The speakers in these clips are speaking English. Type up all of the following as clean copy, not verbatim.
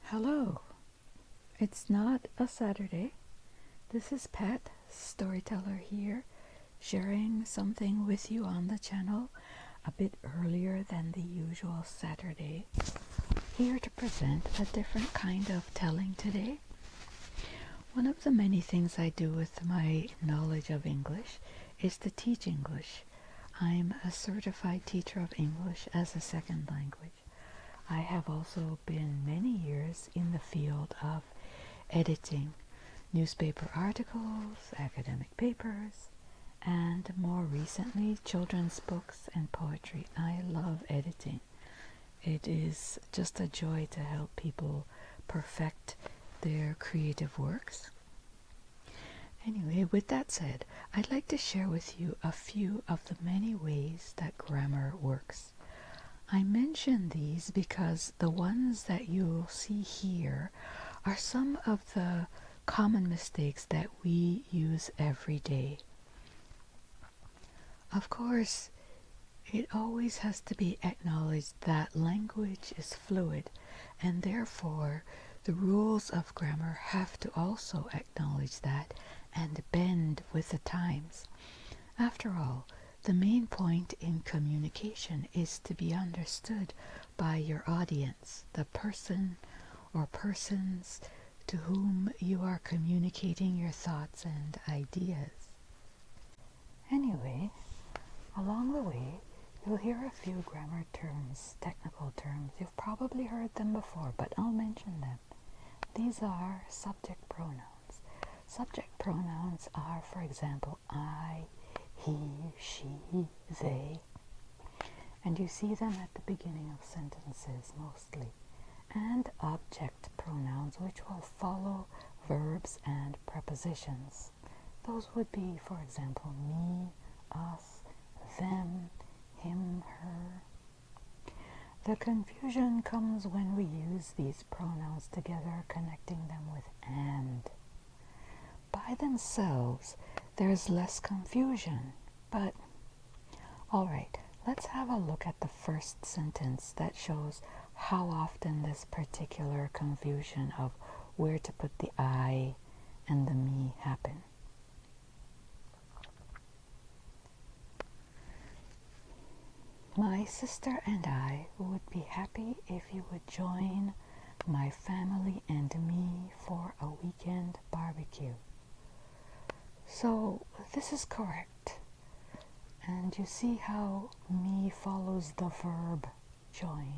Hello. It's not a Saturday. This is Pat, storyteller here, sharing something with you on the channel a bit earlier than the usual Saturday. Here to present a different kind of telling today. One of the many things I do with my knowledge of English is to teach English. I'm a certified teacher of English as a second language. I have also been many years in the field of editing newspaper articles, academic papers, and more recently children's books and poetry. I love editing. It is just a joy to help people perfect their creative works. Anyway, with that said, I'd like to share with you a few of the many ways that grammar works. I mention these because the ones that you'll see here are some of the common mistakes that we use every day. Of course, it always has to be acknowledged that language is fluid, and therefore the rules of grammar have to also acknowledge that and bend with the times. After all, the main point in communication is to be understood by your audience, the person or persons to whom you are communicating your thoughts and ideas. Anyway, along the way, you'll hear a few grammar terms, technical terms. You've probably heard them before, but I'll mention them. These are subject pronouns. Subject pronouns are, for example, I, he, she, they, and you see them at the beginning of sentences mostly, and object pronouns, which will follow verbs and prepositions. Those would be, for example, me, us, them, him, her. The confusion comes when we use these pronouns together, connecting them with and. By themselves, there's less confusion, but alright, let's have a look at the first sentence that shows how often this particular confusion of where to put the I and the me happen. My sister and I would be happy if you would join my family and me for a weekend barbecue. So this is correct. And you see how me follows the verb join.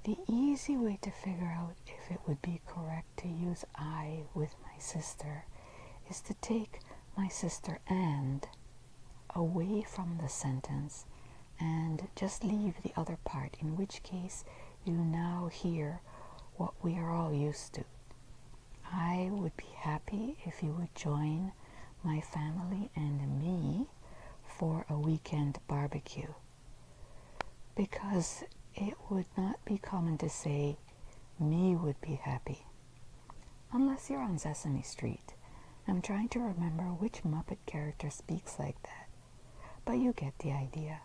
The easy way to figure out if it would be correct to use I with my sister is to take my sister and away from the sentence and just leave the other part, in which case you now hear what we are all used to. I would be happy if you would join my family and me for a weekend barbecue. Because it would not be common to say me would be happy. Unless you're on Sesame Street. I'm trying to remember which Muppet character speaks like that. But you get the idea.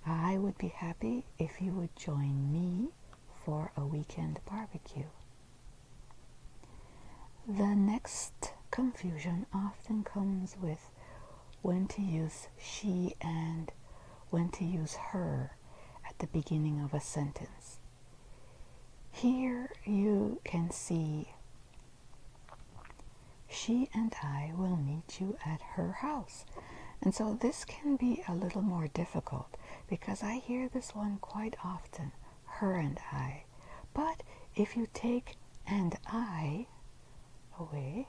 I would be happy if you would join me for a weekend barbecue. The next confusion often comes with when to use she and when to use her at the beginning of a sentence. Here you can see she and I will meet you at her house. And so this can be a little more difficult because I hear this one quite often, her and I. But if you take and I away,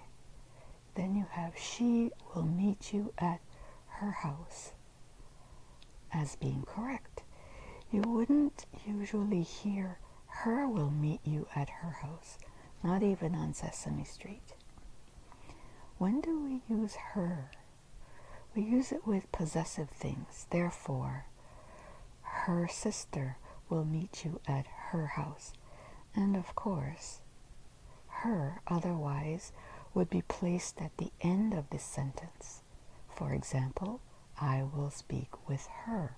then you have she will meet you at her house as being correct. You wouldn't usually hear her will meet you at her house, not even on Sesame Street. When do we use her? We use it with possessive things. Therefore, her sister will meet you at her house. And of course, her otherwise would be placed at the end of this sentence. For example, I will speak with her.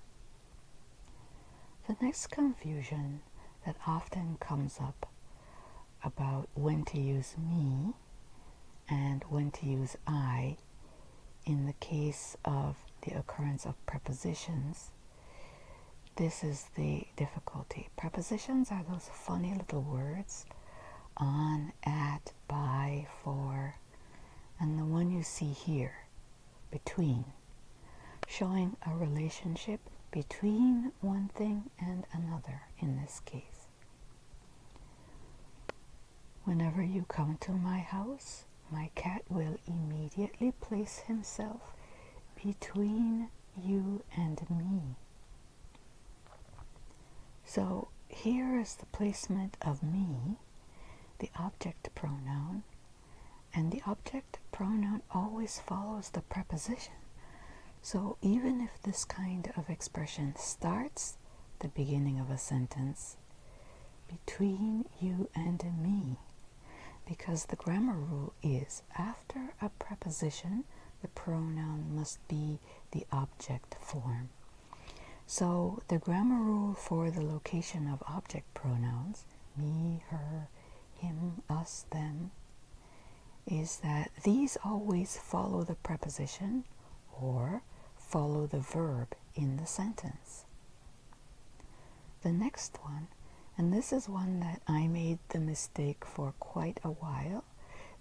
The next confusion that often comes up about when to use me and when to use I in the case of the occurrence of prepositions. This is the difficulty. Prepositions are those funny little words, on, at, by, for, and the one you see here, between, showing a relationship between one thing and another in this case. Whenever you come to my house, my cat will immediately place himself between you and me. So here is the placement of me, the object pronoun, and the object pronoun always follows the preposition. So even if this kind of expression starts the beginning of a sentence, between you and me, because the grammar rule is after a preposition, the pronoun must be the object form. So the grammar rule for the location of object pronouns, me, her, him, us, them, is that these always follow the preposition or follow the verb in the sentence. The next one, and this is one that I made the mistake for quite a while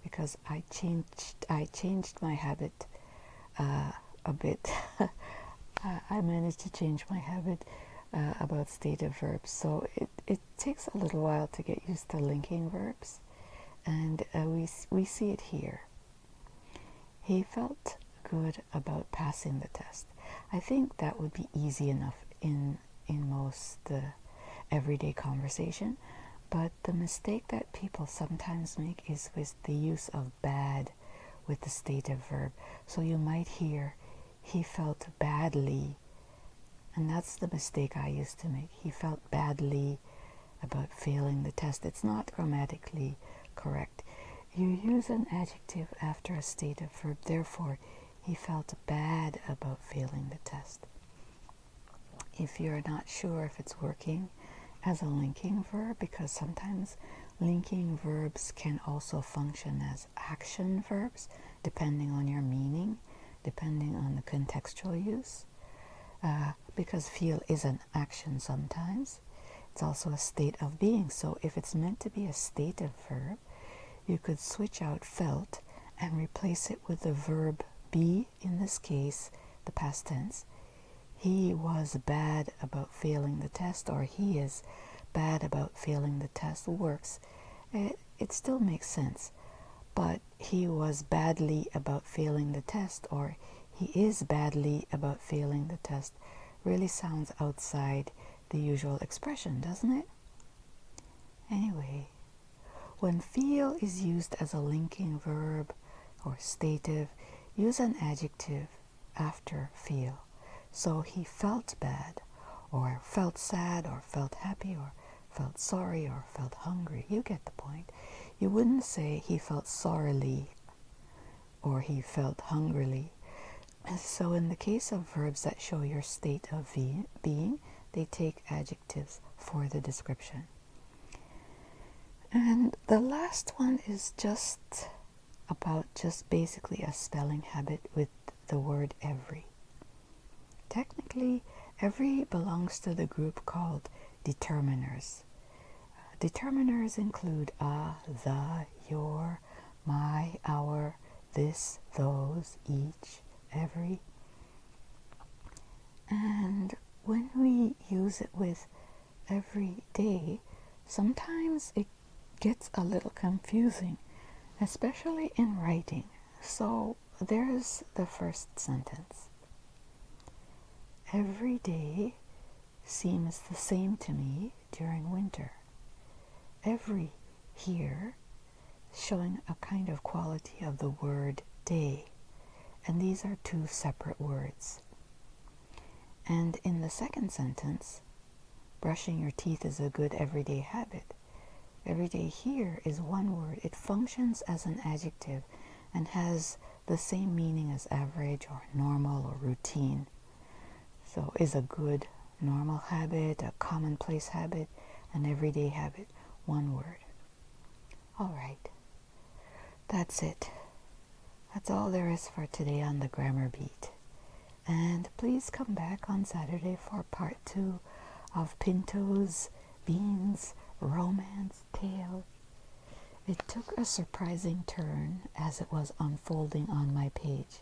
because I changed my habit a bit. I managed to change my habit about stative verbs. So it takes a little while to get used to linking verbs. And we see it here. He felt good about passing the test. I think that would be easy enough in most everyday conversation. But the mistake that people sometimes make is with the use of bad with the stative verb. So you might hear, he felt badly, and that's the mistake I used to make. He felt badly about failing the test. It's not grammatically correct. You use an adjective after a stative verb, therefore, he felt bad about failing the test. If you're not sure if it's working as a linking verb, because sometimes linking verbs can also function as action verbs, depending on your meaning, depending on the contextual use, because feel is an action sometimes. It's also a state of being. So if it's meant to be a stative verb, you could switch out felt and replace it with the verb be, in this case, the past tense. He was bad about failing the test, or he is bad about failing the test works. It still makes sense. But he was badly about failing the test, or he is badly about failing the test, really sounds outside the usual expression, doesn't it? Anyway, when feel is used as a linking verb or stative, use an adjective after feel. So he felt bad, or felt sad, or felt happy, or felt sorry, or felt hungry. You get the point. You wouldn't say he felt sorrily or he felt hungrily. So in the case of verbs that show your state of being, they take adjectives for the description. And the last one is just basically a spelling habit with the word every. Technically, every belongs to the group called determiners. Determiners include a, the, your, my, our, this, those, each, every. And when we use it with every day, sometimes it gets a little confusing, especially in writing. So there's the first sentence. Every day seems the same to me during winter. Every here showing a kind of quality of the word day, and these are two separate words. And in the second sentence, brushing your teeth is a good everyday habit. Everyday here is one word. It functions as an adjective and has the same meaning as average or normal or routine. So is a good normal habit, a commonplace habit, An everyday habit, one word. All right. That's it. That's all there is for today on the Grammar Beat. And please come back on Saturday for part 2 of Pinto's Beans romance tale. It took a surprising turn as it was unfolding on my page.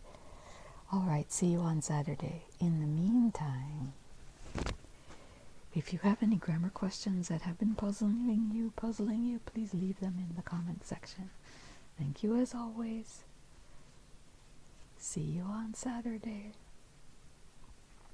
All right, see you on Saturday. In the meantime, if you have any grammar questions that have been puzzling you, please leave them in the comment section. Thank you as always. See you on Saturday.